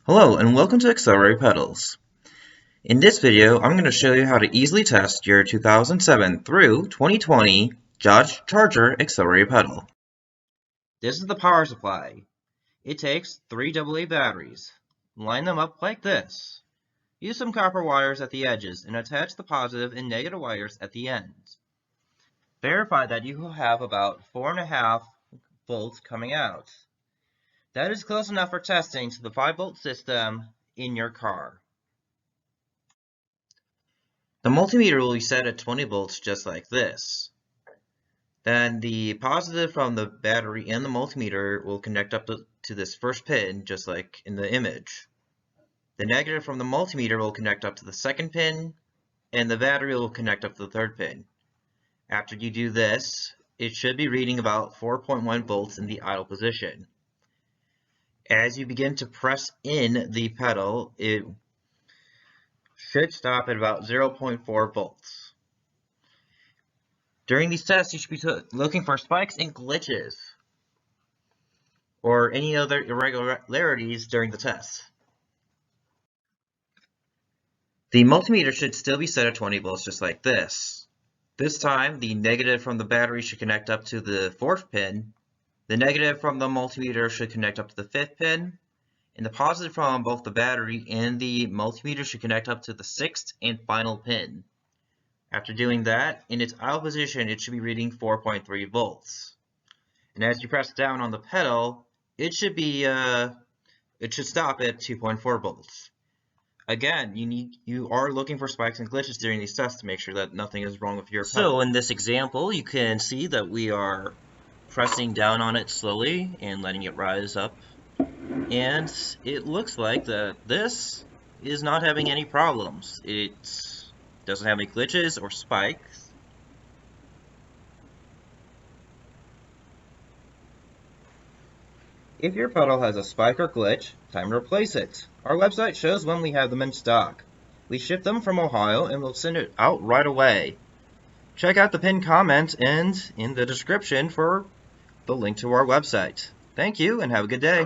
Hello and welcome to Accelerator Pedals. In this video, I'm going to show you how to easily test your 2007 through 2020 Dodge Charger Accelerator pedal. This is the power supply. It takes 3 AA batteries. Line them up like this. Use some copper wires at the edges and attach the positive and negative wires at the ends. Verify that you will have about 4.5 volts coming out. That is close enough for testing to the 5-volt system in your car. The multimeter will be set at 20 volts just like this. Then the positive from the battery and the multimeter will connect up to this first pin just like in the image. The negative from the multimeter will connect up to the second pin and the battery will connect up to the third pin. After you do this, it should be reading about 4.1 volts in the idle position. As you begin to press in the pedal, it should stop at about 0.4 volts. During these tests, you should be looking for spikes and glitches or any other irregularities during the test. The multimeter should still be set at 20 volts just like this. This time, the negative from the battery should connect up to the fourth pin, the negative from the multimeter should connect up to the fifth pin, and the positive from both the battery and the multimeter should connect up to the sixth and final pin. After doing that, in its idle position, it should be reading 4.3 volts. And as you press down on the pedal, it should stop at 2.4 volts. Again, you are looking for spikes and glitches during these tests to make sure that nothing is wrong with your pedal. So in this example, you can see that we are pressing down on it slowly and letting it rise up. And it looks like that this is not having any problems. It doesn't have any glitches or spikes. If your pedal has a spike or glitch, time to replace it. Our website shows when we have them in stock. We ship them from Ohio and we'll send it out right away. Check out the pinned comment and in the description for the link to our website. Thank you and have a good day.